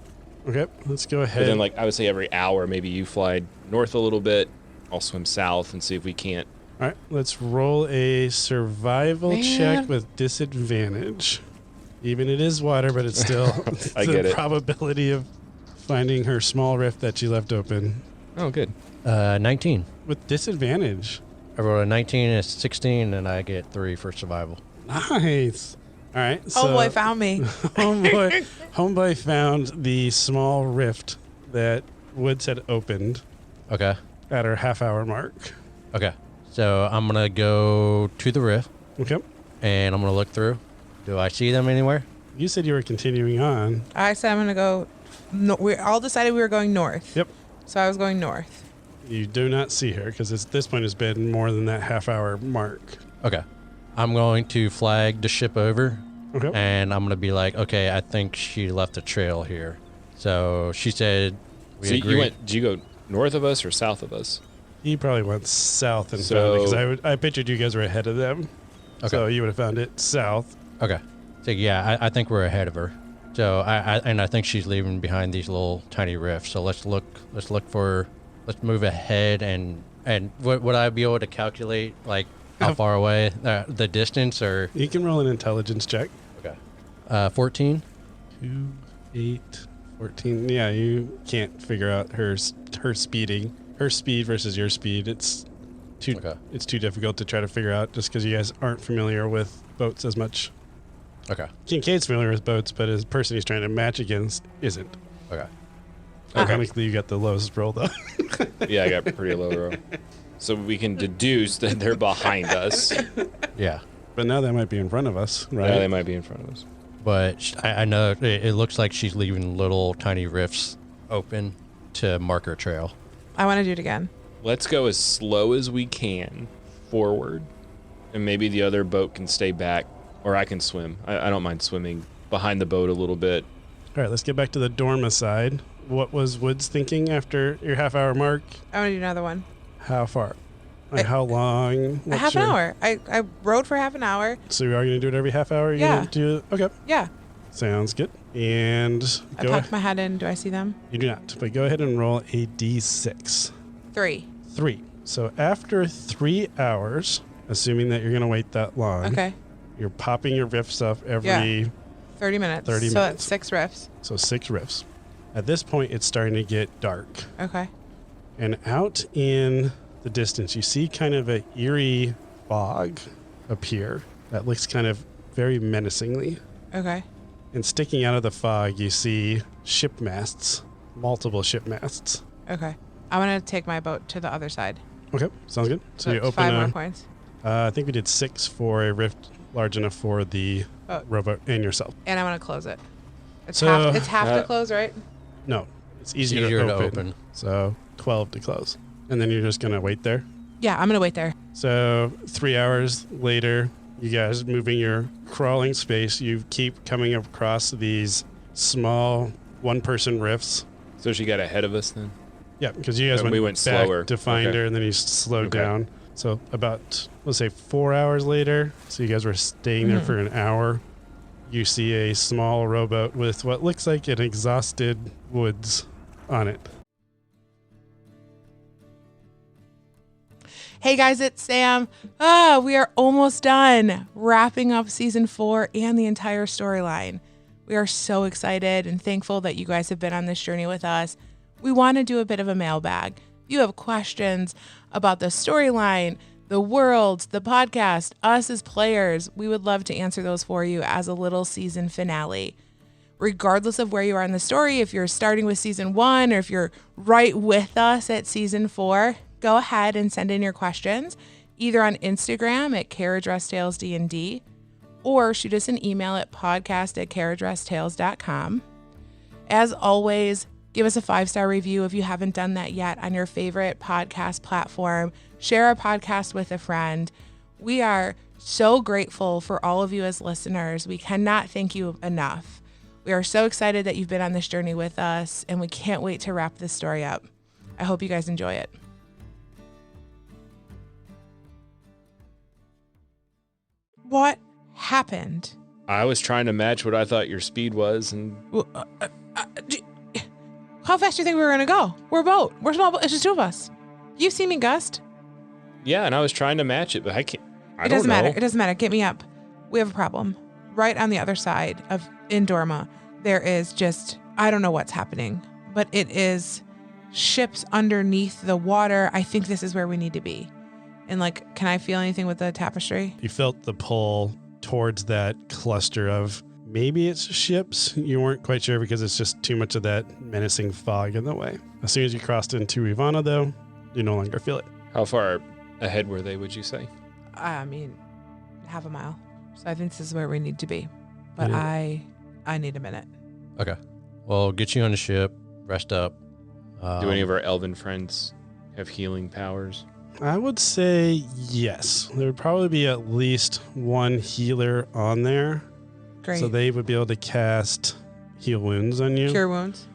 Okay, let's go ahead. But then, like, I would say every hour, maybe you fly north a little bit, I'll swim south and see if we can't. All right, let's roll a survival check with disadvantage. Even it is water, but it's still I get it. Probability of finding her small rift that she left open. Oh, good. 19. With disadvantage. I rolled a 19 and a 16, and I get 3 for survival. Nice. All right. So Homeboy found me. Homeboy found the small rift that Woods had opened Okay. at her half-hour mark. Okay. So I'm going to go to the rift, Okay. and I'm going to look through. Do I see them anywhere? You said you were continuing on. I said I'm going to go. No, we all decided we were going north. Yep. So I was going north. You do not see her because at this point it's been more than that half-hour mark. Okay. I'm going to flag the ship over, Okay. and I'm going to be like, okay, I think she left a trail here. So she said we So agreed. did you go north of us or south of us? He probably went south and So- found it because I pictured you guys were ahead of them. Okay. So you would have found it south. Okay. So yeah, I think we're ahead of her. So I think she's leaving behind these little tiny rifts. So let's move ahead and would I be able to calculate like how far away the distance or? You can roll an intelligence check. Okay. 14. 2, 8, 14. Yeah, you can't figure out her speeding. Her speed versus your speed. It's too difficult to try to figure out just because you guys aren't familiar with boats as much. Okay. Kincaid's familiar with boats, but his person he's trying to match against isn't. Okay. Ironically, you got the lowest roll though. Yeah, I got pretty low roll. So we can deduce that they're behind us. Yeah. But now they might be in front of us, right? Yeah, they might be in front of us. But I know it looks like she's leaving little tiny rifts open to mark her trail. I want to do it again. Let's go as slow as we can forward, and maybe the other boat can stay back, or I can swim. I don't mind swimming behind the boat a little bit. All right, let's get back to the Dorma side. What was Woods thinking after your half-hour mark? I want to do another one. How far? Like how long? A half an hour. I rode for half an hour. So you are going to do it every half hour? Yeah. Gonna do it? Okay. Yeah. Sounds good. And I popped my head in. Do I see them? You do not, but go ahead and roll a d6. 3. 3. So after 3 hours, assuming that you're going to wait that long, Okay. you're popping your riffs up every 30 minutes. 30 so minutes. that's 6 riffs. So 6 riffs. At this point, it's starting to get dark. Okay. And out in the distance, you see kind of an eerie fog appear that looks kind of very menacingly. Okay. And sticking out of the fog, you see ship masts, multiple ship masts. Okay. I'm going to take my boat to the other side. Okay, sounds good. So you that's open 5 more points. I think we did 6 for a rift large enough for the rowboat and yourself. And I want to close it. It's So- half to close, right? No, it's easier to open. So 12 to close. And then you're just going to wait there. Yeah, I'm going to wait there. So 3 hours later, you guys moving your crawling space, you keep coming across these small one-person rifts. So she got ahead of us then? Yeah, because you guys And went, we went back slower. to find Okay. her, and then you slowed Okay. down. So about, let's say, 4 hours later, so you guys were staying there for an hour, you see a small rowboat with what looks like an exhausted Woods on it. Hey guys, it's Sam. We are almost done wrapping up season 4 and the entire storyline. We are so excited and thankful that you guys have been on this journey with us. We want to do a bit of a mailbag. If you have questions about the storyline, the world, the podcast, us as players, we would love to answer those for you as a little season finale. Regardless of where you are in the story, if you're starting with season 1 or if you're right with us at season 4, go ahead and send in your questions either on Instagram at Carriage Rest Tales D&D or shoot us an email at podcast@carriageresttales.com. As always, give us a 5-star review if you haven't done that yet on your favorite podcast platform. Share our podcast with a friend. We are so grateful for all of you as listeners. We cannot thank you enough. We are so excited that you've been on this journey with us, and we can't wait to wrap this story up. I hope you guys enjoy it. What happened? I was trying to match what I thought your speed was, and How fast do you think we were going to go? We're a boat. We're a small boat. It's just two of us. You see me, Gust? yeah, and I was trying to match it, but I can't. It doesn't matter. It doesn't matter. Get me up. We have a problem. Right on the other side of in Dorma, there is just, I don't know what's happening, but it is ships underneath the water. I think this is where we need to be. And like, can I feel anything with the tapestry? You felt the pull towards that cluster of maybe it's ships. You weren't quite sure because it's just too much of that menacing fog in the way. As soon as you crossed into Ivana, though, you no longer feel it. How far ahead were they, would you say? I mean, half a mile. So I think this is where we need to be. But Yeah. I need a minute. Okay. Well, get you on the ship, rest up. Do any of our elven friends have healing powers? I would say yes. There would probably be at least one healer on there. Great. So they would be able to cast heal wounds on you. Cure wounds.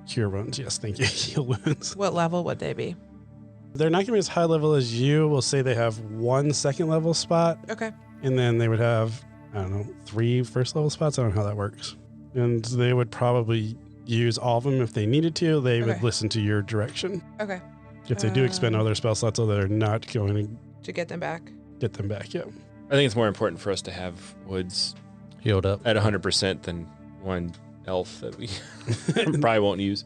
Cure wounds, yes, thank you. Heal wounds. What level would they be? They're not going to be as high level as you. We'll say they have 1 second level spot, Okay. and then they would have, I don't know, 3 first level spots. I don't know how that works. And they would probably use all of them if they needed to. They would Okay. listen to your direction. Okay. If they do expend other spell slots, so they're not going to To get them back. get them back yet. I think it's more important for us to have Woods Healed up. at 100% than one elf that we probably won't use.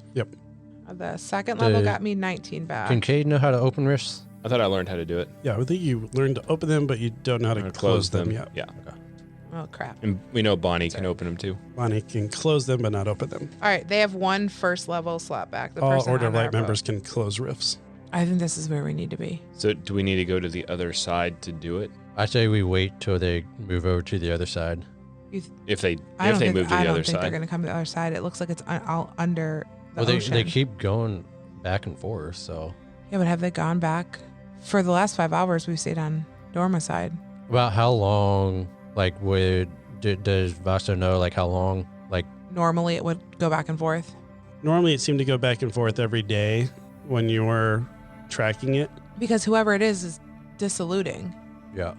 The second level got me 19 back. Can Cade know how to open rifts? I thought I learned how to do it. Yeah, I think you learned to open them, but you don't know how to close them yet. Yeah. Oh, crap. And we know Bonnie can open them too. Bonnie can close them, but not open them. All right. They have one first level slot back. The All person Order of on our Light boat. members can close rifts. I think this is where we need to be. So do we need to go to the other side to do it? I say we wait till they move over to the other side. If they I don't think, move to I the don't other think they're side. going to come to the other side. It looks like it's all under the Well, ocean. they keep going back and forth, so. Yeah, but have they gone back? For the last 5 hours, we've stayed on Dorma side. About how long, like, does Vasta know, like, how long, like, Normally, it would go back and forth. Normally, it seemed to go back and forth every day when you were tracking it. Because whoever it is dissoluting. yeah.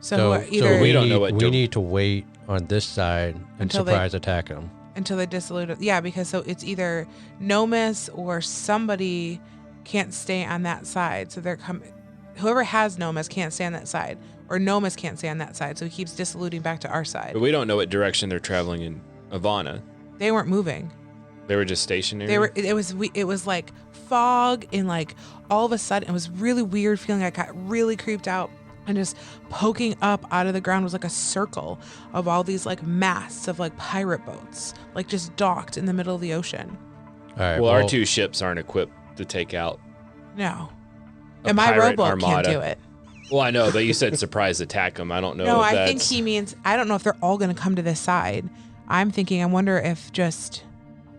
So, either we don't know what we need to wait on this side and Until they- surprise attack them. until they dissolute it. Yeah, because so it's either Nomus or somebody can't stay on that side. So they're coming. Whoever has Nomus can't stay on that side, or Nomus can't stay on that side. So he keeps dissoluting back to our side. But we don't know what direction they're traveling in Ivana. They weren't moving. They were just stationary. They were. It was like fog, and like all of a sudden it was really weird feeling. I got really creeped out. And just poking up out of the ground was like a circle of all these like masts of like pirate boats, like just docked in the middle of the ocean. All right. Well, our 2 ships aren't equipped to take out. No. A And my pirate rowboat armada. can't do it. Well, I know, but you said surprise attack them. I don't know. No, if I that's... think he means, I don't know if they're all going to come to this side. I'm thinking, I wonder if just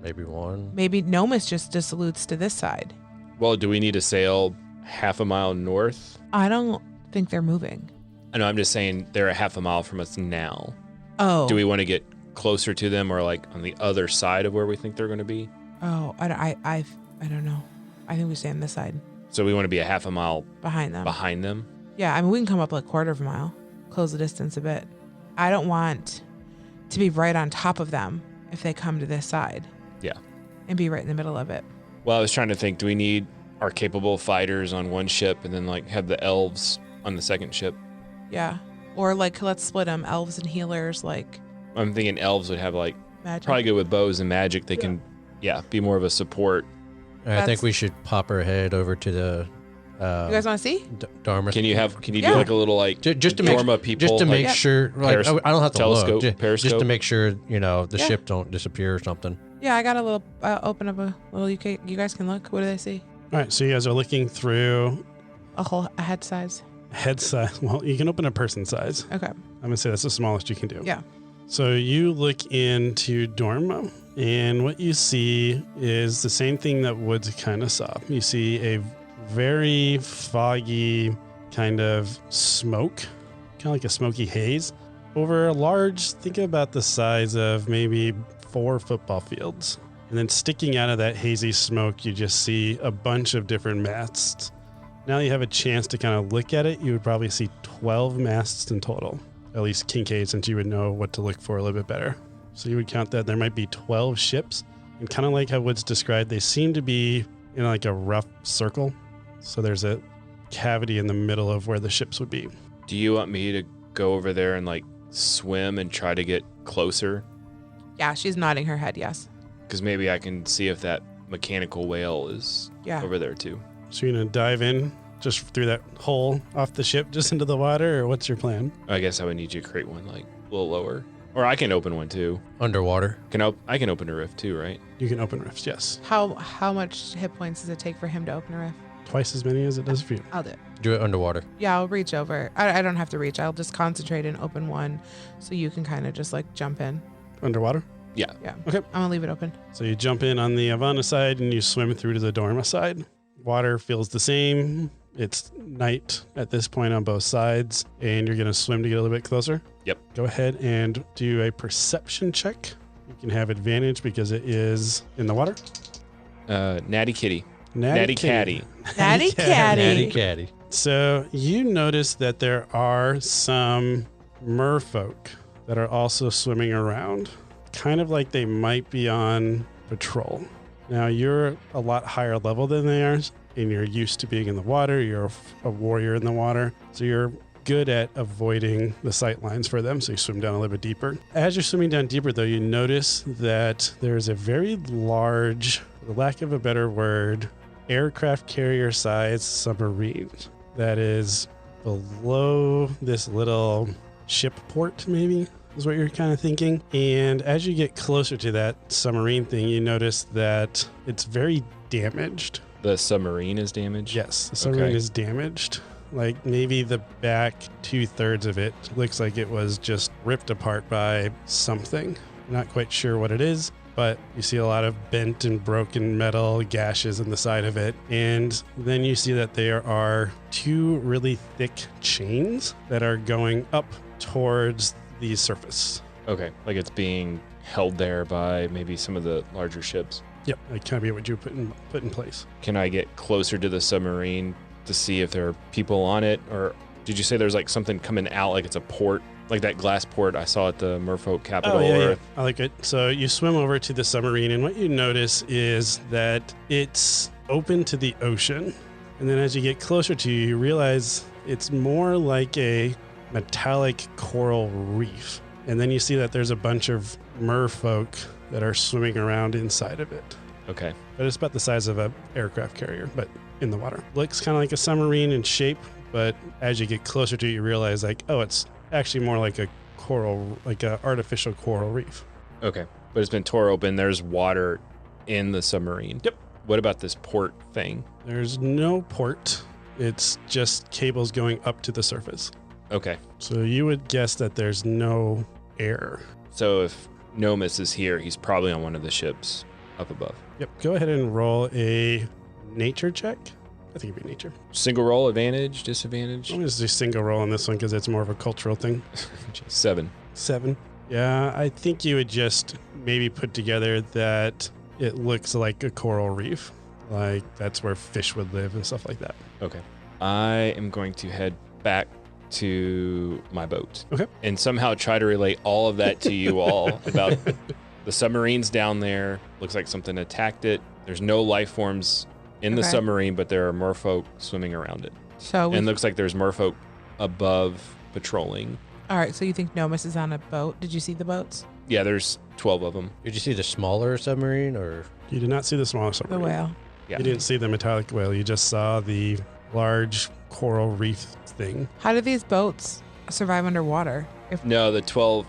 maybe one. maybe Nomus just dissolutes to this side. Well, do we need to sail half a mile north? I don't think they're moving. I know. I'm just saying they're a half a mile from us now. Oh. Do we want to get closer to them, or like on the other side of where we think they're going to be? Oh, I don't know. I think we stay on this side So we want to be a half a mile behind them. behind them. Yeah, I mean, we can come up like a quarter of a mile, close the distance a bit. I don't want to be right on top of them if they come to this side. Yeah. And be right in the middle of it. Well, I was trying to think, do we need our capable fighters on one ship and then like have the elves on the second ship? Yeah. Or like, let's split them, elves and healers, like I'm thinking elves would have like magic. probably good with bows and magic. They can, be more of a support. I think we should pop our head over to the You guys want to see? Dharma. Can you do Yeah. like a little like just to make Dorma people just to make like, sure, like I don't have to telescope, look, just periscope? to make sure the Yeah. ship don't disappear or something. Yeah, I got a little, open up a little, you guys can look. What do they see? All right, so you guys are looking through A head size. head size. Well, you can open a person size. Okay. I'm going to say that's the smallest you can do. Yeah. So you look into Dorma, and what you see is the same thing that Woods kind of saw. You see a very foggy kind of smoke, kind of like a smoky haze, over a large, think about the size of maybe 4 football fields. And then sticking out of that hazy smoke, you just see a bunch of different masts. Now you have a chance to kind of look at it. You would probably see 12 masts in total. at least Kincaid, since you would know what to look for a little bit better. So you would count that there might be 12 ships. And kind of like how Woods described, they seem to be in like a rough circle. So there's a cavity in the middle of where the ships would be. Do you want me to go over there and like swim and try to get closer? Yeah, she's nodding her head, yes. Because maybe I can see if that mechanical whale is over there too. So you're going to dive in just through that hole off the ship, just into the water, or what's your plan? I guess I would need you to create one like a little lower. Or I can open one too. Underwater. I can open a rift too, right? You can open rifts, yes. How much hit points does it take for him to open a rift? Twice as many as it does for you. I'll do it. Do it underwater. Yeah, I'll reach over. I don't have to reach. I'll just concentrate and open one so you can kind of just like jump in. Underwater? Yeah. Yeah. Okay. I'm going to leave it open. So you jump in on the Havana side and you swim through to the Dorma side. Water feels the same. It's night at this point on both sides, and you're going to swim to get a little bit closer. Yep. Go ahead and do a perception check. You can have advantage because it is in the water. Natty Kitty. Natty Catty. Natty Catty. Natty Caddy. So you notice that there are some merfolk that are also swimming around, kind of like they might be on patrol. Now you're a lot higher level than they are, and you're used to being in the water. You're a warrior in the water, so you're good at avoiding the sight lines for them, so you swim down a little bit deeper. As you're swimming down deeper, though, you notice that there's a very large, for the lack of a better word, aircraft carrier size submarine that is below this little ship port, maybe is what you're kind of thinking. And as you get closer to that submarine thing, you notice that it's very damaged. The submarine is damaged? Yes, the submarine Okay. is damaged. Like maybe the back 2/3 of it looks like it was just ripped apart by something. Not quite sure what it is, but you see a lot of bent and broken metal gashes in the side of it. And then you see that there are two really thick chains that are going up towards the surface. Okay. Like it's being held there by maybe some of the larger ships. Yep, that kind of be what you put in place. Can I get closer to the submarine to see if there are people on it? Or did you say there's like something coming out, like it's a port, like that glass port I saw at the Merfolk Capital? Yeah. I like it. So you swim over to the submarine, and what you notice is that it's open to the ocean. And then as you get closer to you realize it's more like a metallic coral reef. And then you see that there's a bunch of merfolk that are swimming around inside of it. Okay. But it's about the size of an aircraft carrier, but in the water. Looks kind of like a submarine in shape, but as you get closer to it, you realize like, oh, it's actually more like a coral, like an artificial coral reef. Okay. But it's been tore open. There's water in the submarine. Yep. What about this port thing? There's no port. It's just cables going up to the surface. Okay. So you would guess that there's no air. So if Nomus is here, he's probably on one of the ships up above. Yep. Go ahead and roll a nature check. I think it'd be nature. Single roll, advantage, disadvantage? I'm going to do single roll on this one because it's more of a cultural thing. 7. 7. Yeah, I think you would just maybe put together that it looks like a coral reef. Like that's where fish would live and stuff like that. Okay. I am going to head back to my boat. Okay. And somehow try to relate all of that to you all about the submarines down there. Looks like something attacked it. There's no life forms in the Okay. submarine, but there are merfolk swimming around it. So we, And it looks like there's merfolk above patrolling. all right, so you think Nomus is on a boat? Did you see the boats? Yeah, there's 12 of them. Did you see the smaller submarine or? You did not see the smaller The submarine. whale. Yeah. You didn't see the metallic whale. You just saw the large coral reef thing. How do these boats survive underwater? If No, the 12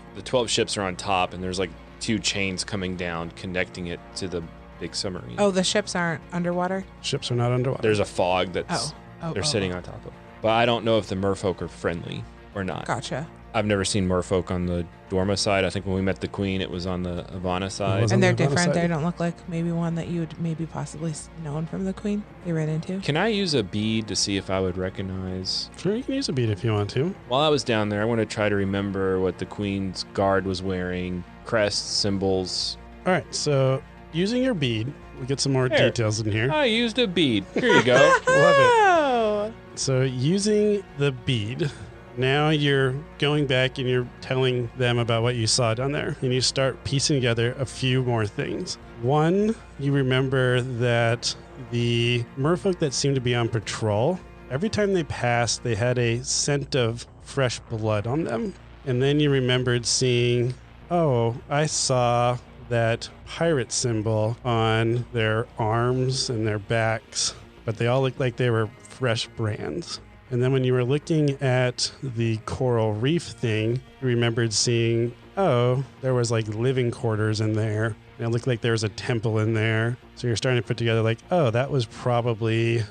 ships are on top, and there's like 2 chains coming down connecting it to the big submarine. the ships aren't underwater? Ships are not underwater. There's a fog that's they're sitting on top of. But I don't know if the merfolk are friendly or not. Gotcha. I've never seen merfolk on the Dorma side. I think when we met the queen, it was on the Havana side. was. And on they're the Havana different. side. They don't look like maybe one that you would maybe possibly known from the queen they ran into. Can I use a bead to see if I would recognize? Sure, you can use a bead if you want to. While I was down there, I want to try to remember what the queen's guard was wearing. Crests, symbols. All right, so using your bead, we'll get some more Here. details in here. I used a bead. Here you go. Love it. Oh, So using the bead, Now you're going back and you're telling them about what you saw down there, and you start piecing together a few more things. One, you remember that the merfolk that seemed to be on patrol, every time they passed, they had a scent of fresh blood on them. And then you remembered seeing, oh, I saw that pirate symbol on their arms and their backs, but they all looked like they were fresh brands. And then when you were looking at the coral reef thing, you remembered seeing, oh, there was like living quarters in there. And it looked like there was a temple in there. So you're starting to put together like, oh, that was probably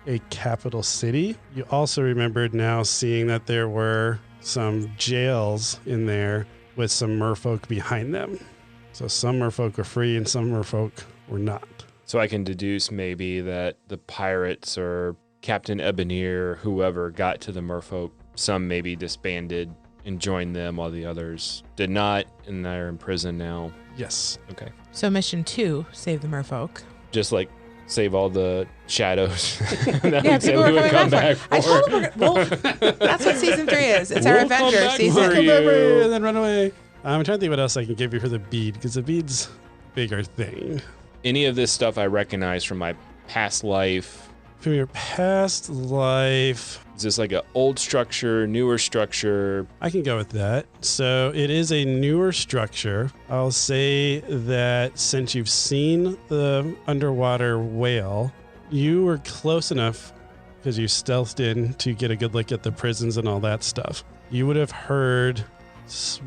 a capital city. You also remembered now seeing that there were some jails in there with some merfolk behind them. So some merfolk were free and some merfolk were not. So I can deduce maybe that the pirates or Captain Ebonier, whoever got to the merfolk, some maybe disbanded and joined them while the others did not, and they're in prison now. Yes. Okay. So mission 2, save the merfolk. Just like save all the shadows that Yeah, we said people we are would coming come back back I for. told them well, that's what season 3 is. It's our We'll come adventure back season. for Come you. over and then run away. I'm trying to think what else I can give you for the bead, because the bead's a bigger thing. Any of this stuff I recognize from my past life. From your past life, Is this like an old structure, newer structure? I can go with that. So it is a newer structure. I'll say that since you've seen the underwater whale, you were close enough because you stealthed in to get a good look at the prisons and all that stuff. You would have heard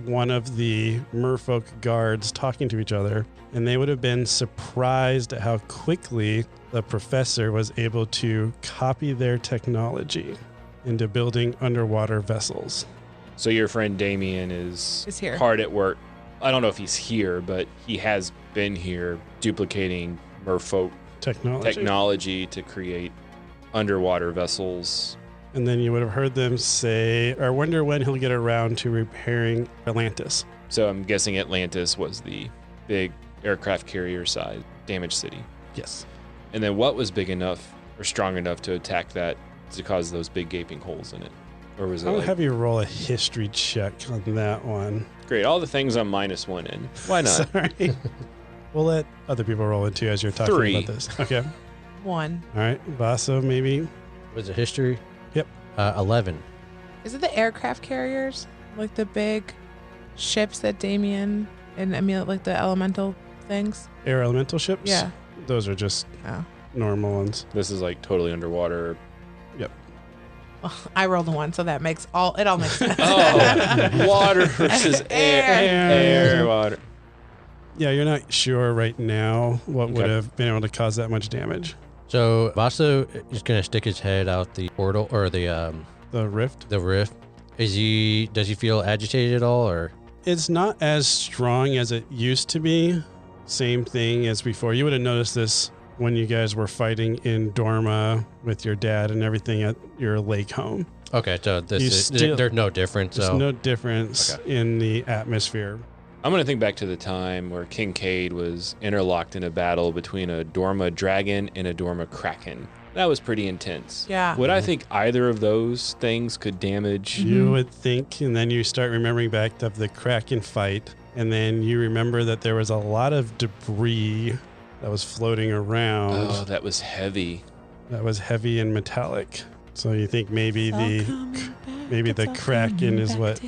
one of the merfolk guards talking to each other, and they would have been surprised at how quickly the professor was able to copy their technology into building underwater vessels. So your friend Damien is here. hard at work. I don't know if he's here, but he has been here duplicating merfolk technology to create underwater vessels. And then you would have heard them say, or wonder when he'll get around to repairing Atlantis. So I'm guessing Atlantis was the big aircraft carrier size damaged city. Yes. And then what was big enough or strong enough to attack that to cause those big gaping holes in it? Or was it I'll like, have you roll a history check on that one. great, all the things I'm -1 in. Why not? Sorry. We'll let other people roll it too as you're talking 3. about this. Okay. 1. All right. Vaso, maybe. Was it history? Yep. 11. Is it the aircraft carriers? Like the big ships that Damien and I mean like the elemental things? Air elemental ships? Yeah. Those are just Oh. normal ones. This is like totally underwater. Well, I rolled a 1, so that makes it all makes sense. Oh, water versus air, water. Yeah, you're not sure right now what would Okay. have been able to cause that much damage. So Vaso is going to stick his head out the portal or the rift? rift. Does he feel agitated at all, or? It's not as strong as it used to be. Same thing as before. You would have noticed this when you guys were fighting in Dorma with your dad and everything at your lake home. Okay, so there's no difference. There's So no difference in the atmosphere. I'm going to think back to the time where Kincaid was interlocked in a battle between a Dorma dragon and a Dorma kraken. That was pretty intense. Yeah. Would I think either of those things could damage? You would think, and then you start remembering back to the Kraken fight, and then you remember that there was a lot of debris that was floating around. Oh, that was heavy. That was heavy and metallic. So you think maybe the Kraken is what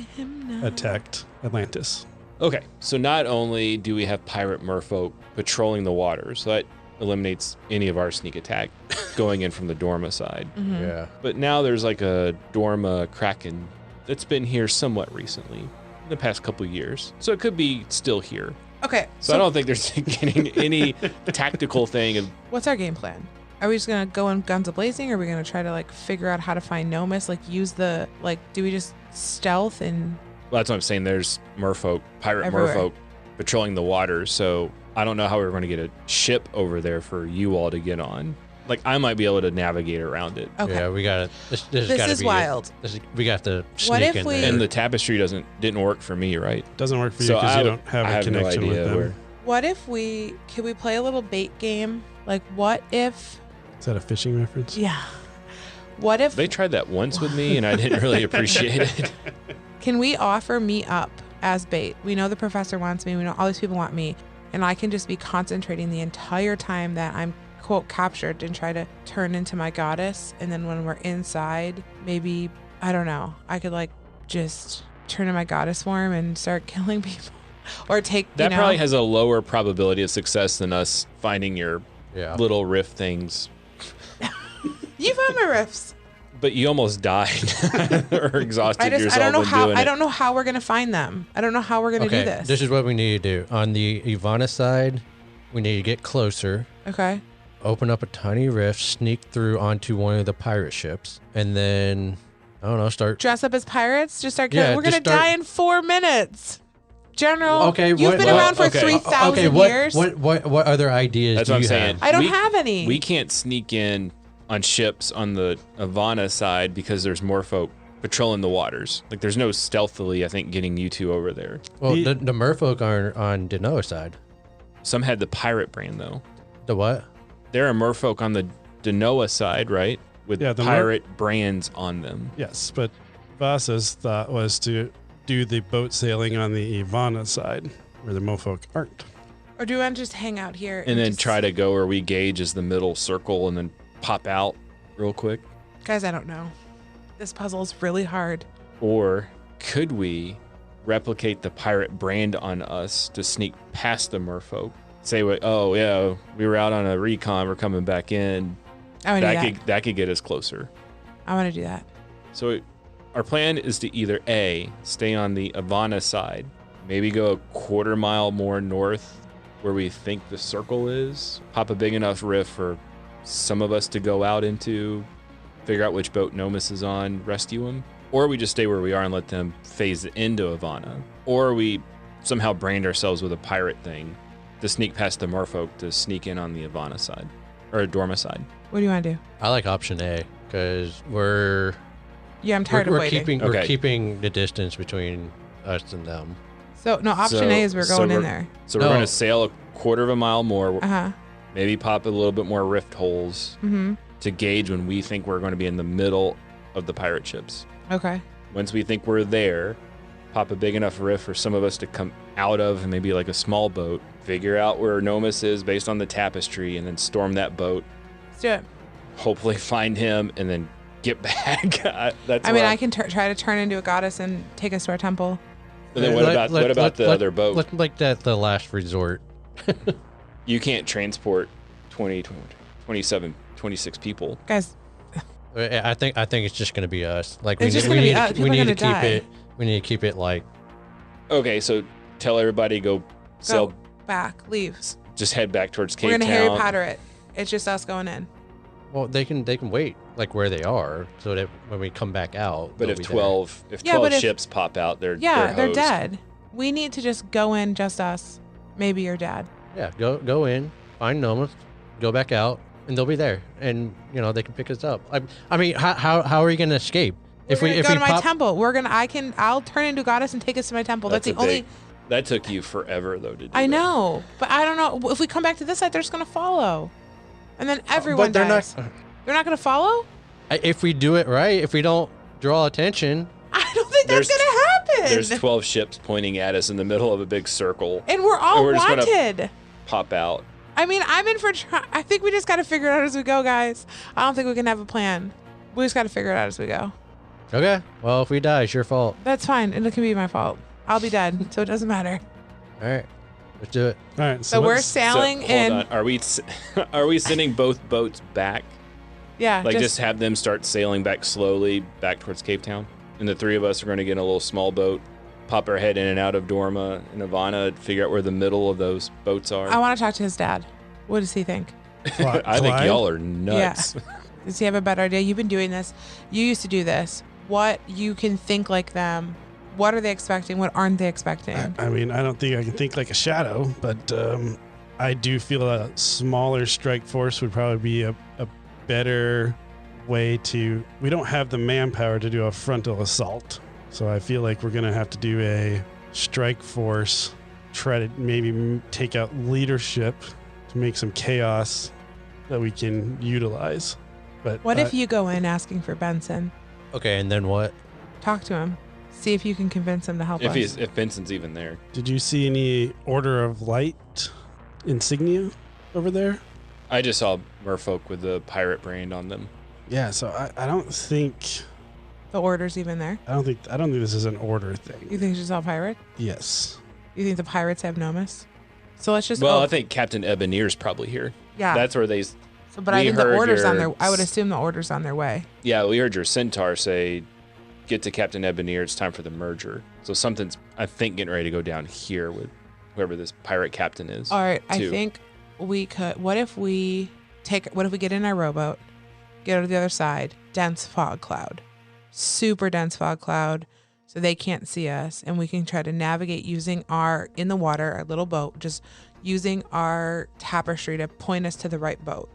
attacked Atlantis. Okay, so not only do we have pirate merfolk patrolling the waters, so that eliminates any of our sneak attack going in from the Dorma side. yeah. But now there's like a Dorma kraken that's been here somewhat recently, in the past couple years. So it could be still here. Okay. So I don't think there's getting any tactical thing of What's our game plan? Are we just gonna go in guns a-blazing, or are we gonna try to like figure out how to find Nomus? Like use the do we just stealth and well, that's what I'm saying. There's pirate Everywhere. merfolk patrolling the waters. So I don't know how we're going to get a ship over there for you all to get on. Like I might be able to navigate around it. okay? Yeah, we got to. This is wild. We got to What sneak if in we- there. And the tapestry didn't work for me, right? Doesn't work for you So because I you would- don't have I a have no connection with idea them. where. What if can we play a little bait game? Like what if Is that a fishing reference? yeah. What if They tried that once with me, and I didn't really appreciate it. Can we offer me up as bait? We know the professor wants me. We know all these people want me. And I can just be concentrating the entire time that I'm, quote, captured and try to turn into my goddess. And then when we're inside, maybe, I don't know, I could like just turn in my goddess form and start killing people. Or take, That probably has a lower probability of success than us finding your little riff things. You found my riffs. But you almost died or exhausted yourself I don't know when how doing I don't know how we're gonna find them. I don't know how we're gonna do this. This is what we need to do. On the Ivana side, we need to get closer. Okay. Open up a tiny rift, sneak through onto one of the pirate ships, and then I don't know, start Dress up as pirates. Just start killing. Yeah, We're gonna die in 4 minutes. General, Okay, you've been around for 3,000 years. What other ideas That's do what I'm you saying. have? I don't have any. We can't sneak in on ships on the Ivana side because there's more folk patrolling the waters. Like there's no stealthily, I think, getting you two over there. Well, the merfolk are on Denoa side. Some had the pirate brand though. The what? There are merfolk on the Denoa side, right? With Yeah, the pirate brands on them. Yes, but Vasa's thought was to do the boat sailing on the Ivana side, where the Mofolk aren't. Or do you want to just hang out here? And then just... try to go where we gauge as the middle circle and then pop out real quick. Guys, I don't know. This puzzle's really hard. Or could we replicate the pirate brand on us to sneak past the merfolk? Say, oh yeah, we were out on a recon, we're coming back in. I want to do that. That could get us closer. I want to do that. So our plan is to either A, stay on the Ivana side, maybe go a quarter mile more north where we think the circle is, pop a big enough rift for some of us to go out into, figure out which boat Nomus is on, rescue him, or we just stay where we are and let them phase into Ivana, or we somehow brand ourselves with a pirate thing to sneak past the merfolk to sneak in on the Ivana side, or Dorma side. What do you want to do? I like option A because I'm tired of waiting. We're keeping the distance between us and them. So no, option A is we're going in there. So we're going to sail a quarter of a mile more. Uh-huh. Maybe pop a little bit more rift holes to gauge when we think we're going to be in the middle of the pirate ships. Okay. Once we think we're there, pop a big enough rift for some of us to come out of, and maybe like a small boat, figure out where Nomus is based on the tapestry, and then storm that boat. Let's do it. Hopefully find him, and then get back. I can try to turn into a goddess and take us to our temple. And then what about the other boat? Let's make that the last resort. You can't transport 27, 26 people. Guys, I think it's just going to be us. Like it's just going to be us. People are going to die. We need to keep it like. Okay, so tell everybody go sail back, leave. Just head back towards Cape We're Town. going to Harry Potter it. It's just us going in. Well, they can wait like where they are so that when we come back out. But if 12 ships pop out, they're dead. We need to just go in, just us. Maybe your dad. Yeah, go in, find Nomus, go back out, and they'll be there, and they can pick us up. I mean, how are you gonna escape? If we go to my temple, I'll turn into a goddess and take us to my temple. That's the only. That took you forever though to do. I know, but I don't know if we come back to this side, they're just gonna follow, and then everyone dies. They're not gonna follow. If we do it right, if we don't draw attention. I don't think that's gonna happen. There's 12 ships pointing at us in the middle of a big circle, and we're all wanted. Just gonna pop out. I mean, I'm in for. I think we just got to figure it out as we go, guys. I don't think we can have a plan. We just got to figure it out as we go. Okay. Well, if we die, it's your fault. That's fine. It can be my fault. I'll be dead, so it doesn't matter. All right. Let's do it. All right. So we're sailing in. Hold on. Are we sending both boats back? Yeah. Like just have them start sailing back slowly back towards Cape Town, and the three of us are going to get in a little small boat, pop our head in and out of Dorma and Ivana, figure out where the middle of those boats are. I want to talk to his dad. What does he think? I think y'all are nuts. Yeah. Does he have a better idea? You've been doing this. You used to do this. What you can think like them. What are they expecting? What aren't they expecting? I mean, I don't think I can think like a shadow, but I do feel a smaller strike force would probably be a better way to. We don't have the manpower to do a frontal assault. So I feel like we're going to have to do a strike force, try to maybe take out leadership to make some chaos that we can utilize. But What if you go in asking for Benson? Okay, and then what? Talk to him. See if you can convince him to help us. If Benson's even there. did you see any Order of Light insignia over there? I just saw merfolk with the pirate brand on them. Yeah, so I don't think The order's even there. I don't think this is an order You thing. think it's just all pirate? Yes. You think the pirates have nomus? So let's just. Well, I think Captain Ebonier's probably here. Yeah. That's where they. So, but I we think the heard order's on your- their. I would assume the order's on their way. Yeah, we heard your centaur say, "Get to Captain Ebonier. It's time for the merger." So something's, I think, getting ready to go down here with whoever this pirate captain is. All right. I too. think we could. What if we get in our rowboat, get over to the other side, dense fog cloud, super dense fog cloud, so they can't see us, and we can try to navigate using our in the water, our little boat, just using our tapestry to point us to the right boat.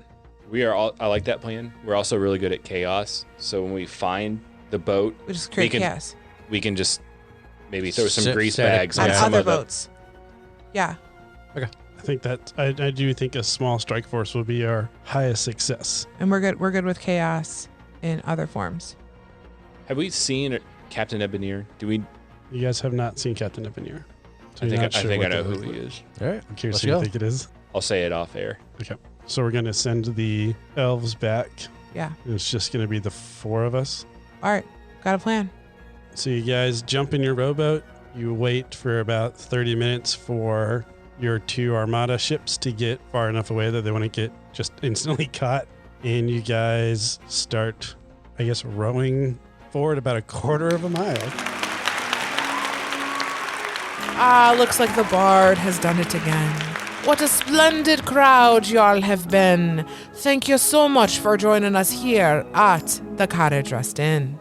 We are all. I like that plan. We're also really good at chaos. So when we find the boat, We just create can- chaos we can just maybe throw some Sit- grease static bags on on some other of the. boats. Yeah. I think that I do think a small strike force will be our highest success. And we're good. We're good with chaos in other forms. Have we seen Captain Ebonier? Do we? You guys have not seen Captain Ebonier. So I you're think not I sure think I what know that who he looks is. All right. I'm curious Let's who you go. think it is. I'll say it off air. Okay. So we're going to send the elves back. Yeah. And it's just going to be the 4 of us. All right. Got a plan. So you guys jump in your rowboat. You wait for about 30 minutes for your 2 armada ships to get far enough away that they want to get just instantly caught. And you guys start, I guess, rowing forward about a quarter of a mile. Ah, looks like the bard has done it again. What a splendid crowd y'all have been. Thank you so much for joining us here at the Carriage Rest Inn.